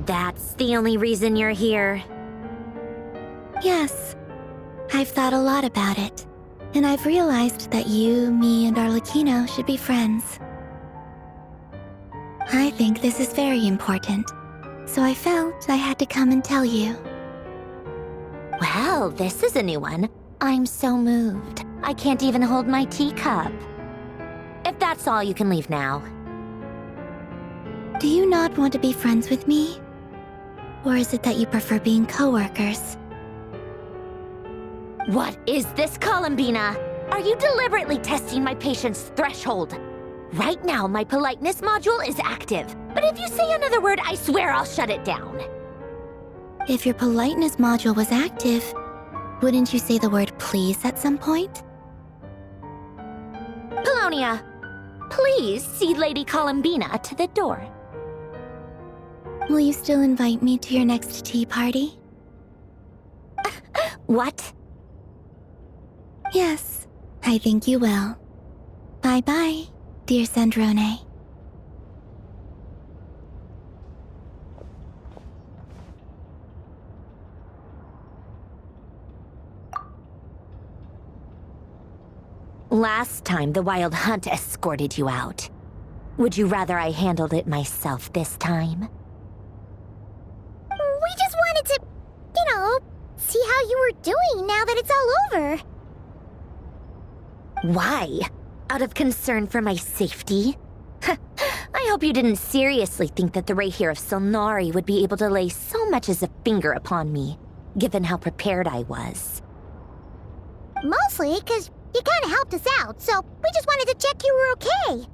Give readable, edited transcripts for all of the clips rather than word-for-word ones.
That's the only reason you're here? Yes. I've thought a lot about it, and I've realized that you, me, and Arlecchino should be friends. I think this is very important, so I felt I had to come and tell you. Well, this is a new one. I'm so moved. I can't even hold my teacup. If that's all, you can leave now. Do you not want to be friends with me? Or is it that you prefer being co-workers? What is this, Columbina? Are you deliberately testing my patience threshold? Right now, my politeness module is active, but if you say another word, I swear I'll shut it down. If your politeness module was active, wouldn't you say the word please at some point? Polonia, please see Lady Columbina to the door. Will you still invite me to your next tea party? What? Yes, I think you will. Bye-bye, dear Sandrone. Last time, the Wild Hunt escorted you out. Would you rather I handled it myself this time? We just wanted to, see how you were doing now that it's all over. Why? Out of concern for my safety? I hope you didn't seriously think that the Rayhir of Solnari would be able to lay so much as a finger upon me, given how prepared I was. Mostly because you kind of helped us out, so we just wanted to check you were okay.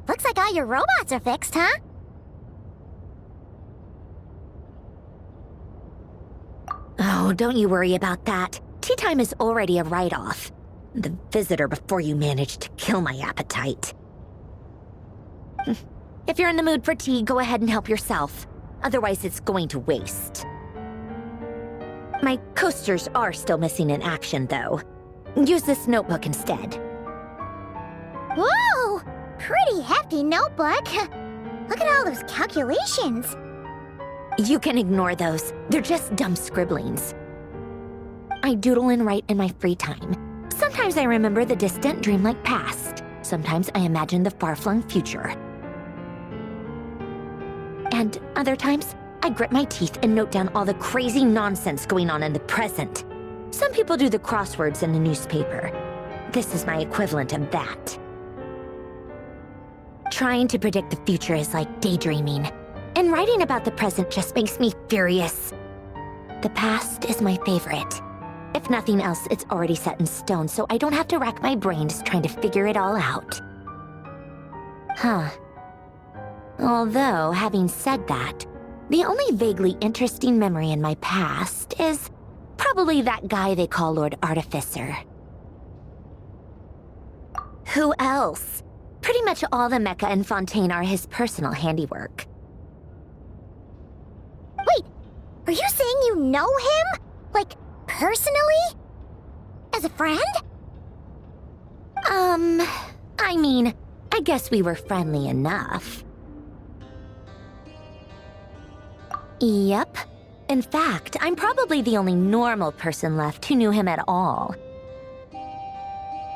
Looks like all your robots are fixed, huh? Oh, don't you worry about that. Tea time is already a write-off. The visitor before you managed to kill my appetite. If you're in the mood for tea, go ahead and help yourself. Otherwise, it's going to waste. My coasters are still missing in action, though. Use this notebook instead. Whoa! Pretty hefty notebook. Look at all those calculations. You can ignore those. They're just dumb scribblings. I doodle and write in my free time. Sometimes I remember the distant dreamlike past. Sometimes I imagine the far-flung future. And other times, I grit my teeth and note down all the crazy nonsense going on in the present. Some people do the crosswords in the newspaper. This is my equivalent of that. Trying to predict the future is like daydreaming, and writing about the present just makes me furious. The past is my favorite. If nothing else, it's already set in stone, so I don't have to rack my brains trying to figure it all out. Huh. Although, having said that, the only vaguely interesting memory in my past is probably that guy they call Lord Artificer. Who else? Pretty much all the mecha and Fontaine are his personal handiwork. Wait, are you saying you know him? Like, personally? As a friend? I mean, I guess we were friendly enough. Yep. In fact, I'm probably the only normal person left who knew him at all.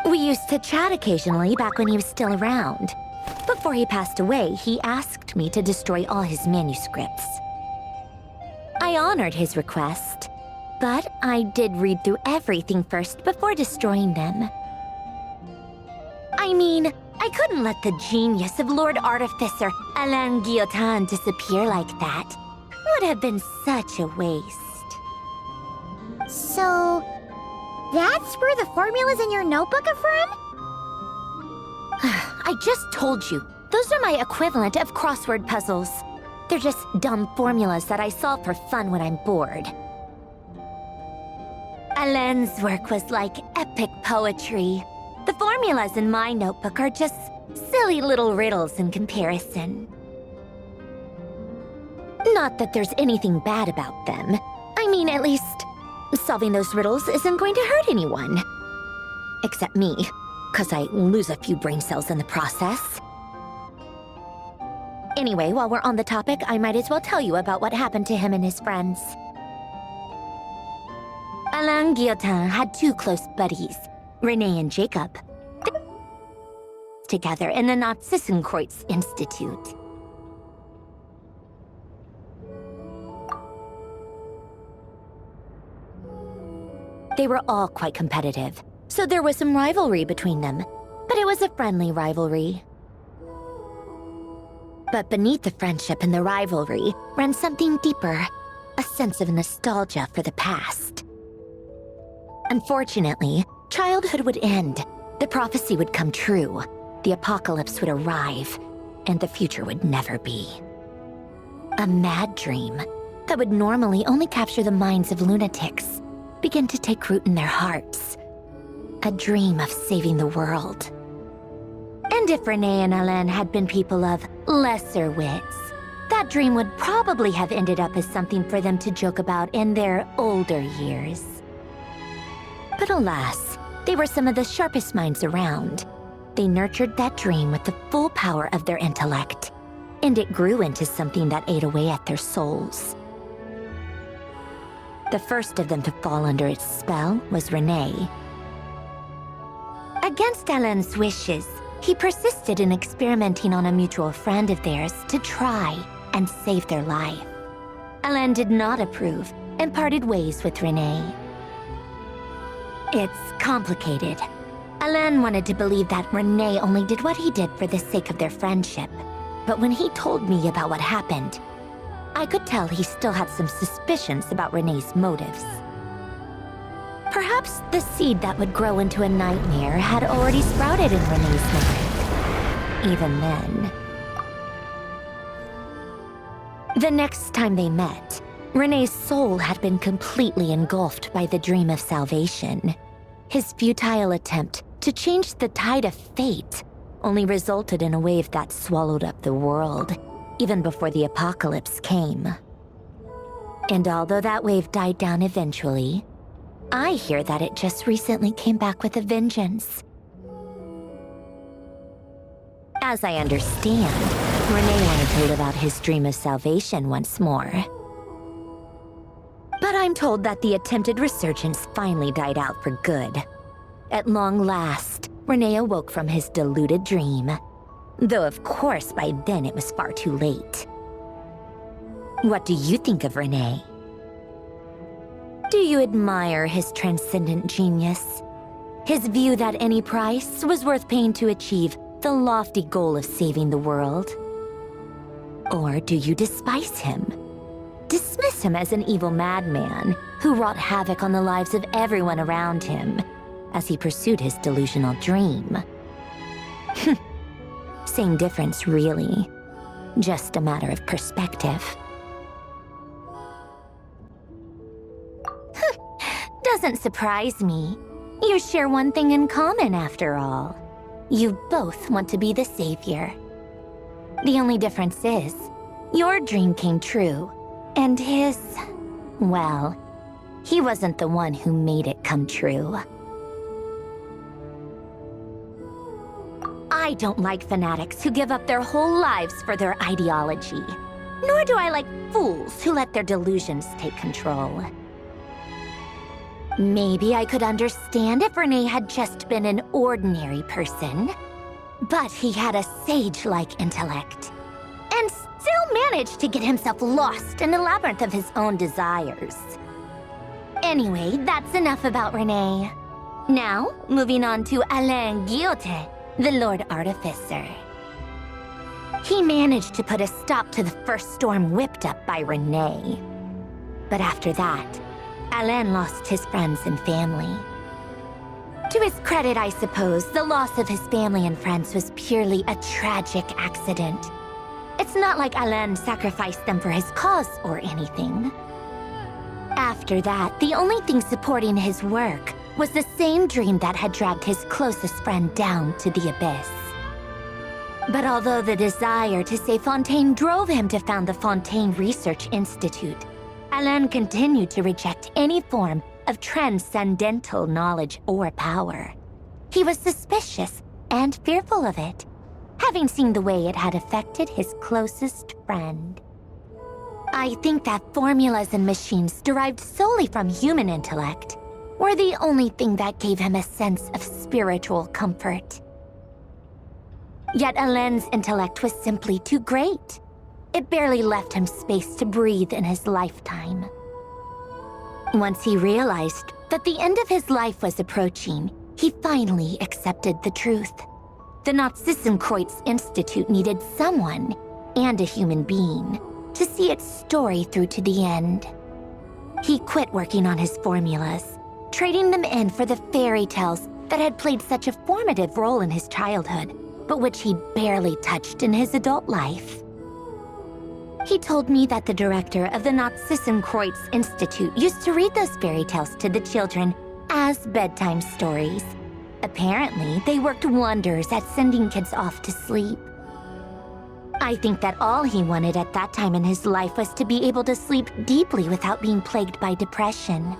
We used to chat occasionally back when he was still around. Before he passed away, he asked me to destroy all his manuscripts. I honored his request, but I did read through everything first before destroying them. I mean, I couldn't let the genius of Lord Artificer Alain Guillotin disappear like that. Would have been such a waste. So, that's where the formulas in your notebook are from? I just told you, those are my equivalent of crossword puzzles. They're just dumb formulas that I solve for fun when I'm bored. Alain's work was like epic poetry. The formulas in my notebook are just silly little riddles in comparison. Not that there's anything bad about them. I mean, at least, solving those riddles isn't going to hurt anyone. Except me, 'cause I lose a few brain cells in the process. Anyway, while we're on the topic, I might as well tell you about what happened to him and his friends. Alain Guillotin had two close buddies, Renee and Jacob, together in the Narzissenkreuz Institute. They were all quite competitive, so there was some rivalry between them, but it was a friendly rivalry. But beneath the friendship and the rivalry ran something deeper, a sense of nostalgia for the past. Unfortunately, childhood would end, the prophecy would come true, the apocalypse would arrive, and the future would never be. A mad dream that would normally only capture the minds of lunatics began to take root in their hearts. A dream of saving the world. And if Renee and Alain had been people of lesser wits, that dream would probably have ended up as something for them to joke about in their older years. But alas, they were some of the sharpest minds around. They nurtured that dream with the full power of their intellect, and it grew into something that ate away at their souls. The first of them to fall under its spell was Renee. Against Alain's wishes, he persisted in experimenting on a mutual friend of theirs to try and save their life. Alain did not approve and parted ways with Renee. It's complicated. Alain wanted to believe that Renee only did what he did for the sake of their friendship. But when he told me about what happened, I could tell he still had some suspicions about Renee's motives. Perhaps the seed that would grow into a nightmare had already sprouted in Renee's mind. Even then. The next time they met, Renee's soul had been completely engulfed by the dream of salvation. His futile attempt to change the tide of fate only resulted in a wave that swallowed up the world, even before the apocalypse came. And although that wave died down eventually, I hear that it just recently came back with a vengeance. As I understand, Renee wanted to live out his dream of salvation once more. But I'm told that the attempted resurgence finally died out for good. At long last, Renee awoke from his deluded dream. Though of course by then it was far too late. What do you think of Renee? Do you admire his transcendent genius? His view that any price was worth paying to achieve the lofty goal of saving the world? Or do you despise him? Dismiss him as an evil madman who wrought havoc on the lives of everyone around him as he pursued his delusional dream? Same difference, really. Just a matter of perspective. Doesn't surprise me. You share one thing in common, after all. You both want to be the savior. The only difference is, your dream came true, and his, well, he wasn't the one who made it come true. I don't like fanatics who give up their whole lives for their ideology. Nor do I like fools who let their delusions take control. Maybe I could understand if Renee had just been an ordinary person. But he had a sage-like intellect, and still managed to get himself lost in the labyrinth of his own desires. Anyway, that's enough about Renee. Now, moving on to Alain Guillotin, the Lord Artificer. He managed to put a stop to the first storm whipped up by Renee. But after that, Alain lost his friends and family. To his credit, I suppose, the loss of his family and friends was purely a tragic accident. It's not like Alain sacrificed them for his cause or anything. After that, the only thing supporting his work was the same dream that had dragged his closest friend down to the abyss. But although the desire to save Fontaine drove him to found the Fontaine Research Institute, Alain continued to reject any form of transcendental knowledge or power. He was suspicious and fearful of it. having seen the way it had affected his closest friend. I think that formulas and machines derived solely from human intellect were the only thing that gave him a sense of spiritual comfort. Yet Alain's intellect was simply too great. It barely left him space to breathe in his lifetime. Once he realized that the end of his life was approaching, he finally accepted the truth. The Nazissenkreuz Institute needed someone, and a human being, to see its story through to the end. He quit working on his formulas, trading them in for the fairy tales that had played such a formative role in his childhood, but which he barely touched in his adult life. He told me that the director of the Nazissenkreuz Institute used to read those fairy tales to the children as bedtime stories. Apparently, they worked wonders at sending kids off to sleep. I think that all he wanted at that time in his life was to be able to sleep deeply without being plagued by depression.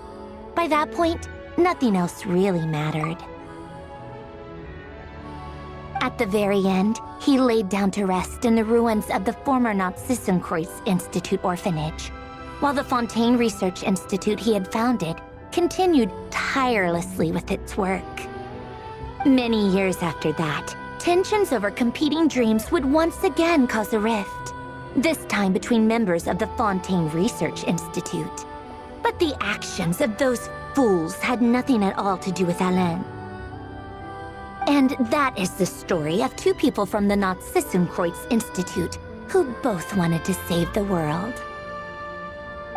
By that point, nothing else really mattered. At the very end, he laid down to rest in the ruins of the former Nazissenkreuz Institute orphanage, while the Fontaine Research Institute he had founded continued tirelessly with its work. Many years after that, tensions over competing dreams would once again cause a rift, this time between members of the Fontaine Research Institute. But the actions of those fools had nothing at all to do with Alain. And that is the story of two people from the Nazissenkreuz Institute who both wanted to save the world.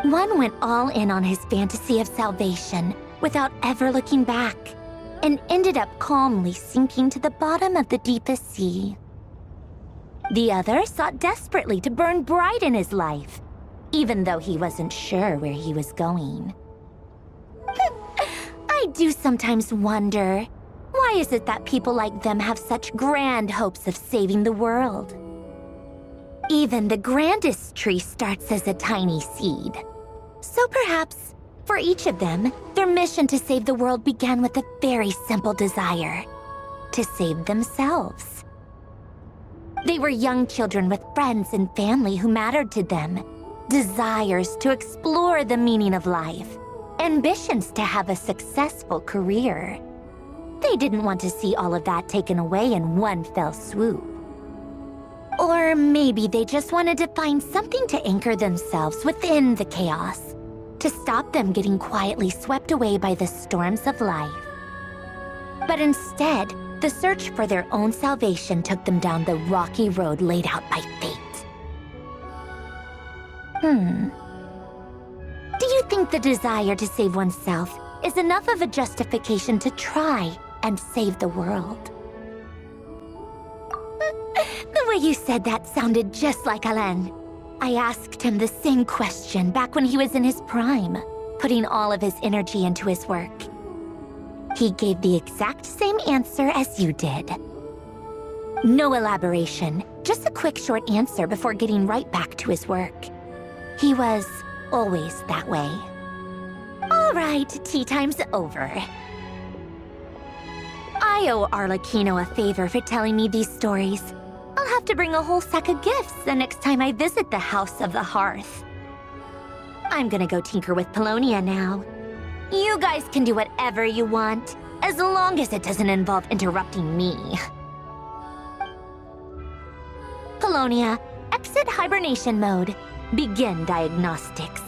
One went all in on his fantasy of salvation without ever looking back, and ended up calmly sinking to the bottom of the deepest sea. The other sought desperately to burn bright in his life, even though he wasn't sure where he was going. I do sometimes wonder, why is it that people like them have such grand hopes of saving the world? Even the grandest tree starts as a tiny seed. So perhaps, for each of them, their mission to save the world began with a very simple desire: to save themselves. They were young children with friends and family who mattered to them, desires to explore the meaning of life, ambitions to have a successful career. They didn't want to see all of that taken away in one fell swoop. Or maybe they just wanted to find something to anchor themselves within the chaos, to stop them getting quietly swept away by the storms of life. But instead, the search for their own salvation took them down the rocky road laid out by fate. Do you think the desire to save oneself is enough of a justification to try and save the world? The way you said that sounded just like Alain. I asked him the same question back when he was in his prime, putting all of his energy into his work. He gave the exact same answer as you did. No elaboration, just a quick short answer before getting right back to his work. He was always that way. All right, tea time's over. I owe Arlecchino a favor for telling me these stories. I'll have to bring a whole sack of gifts the next time I visit the House of the Hearth. I'm gonna go tinker with Polonia now. You guys can do whatever you want, as long as it doesn't involve interrupting me. Polonia, exit hibernation mode. Begin diagnostics.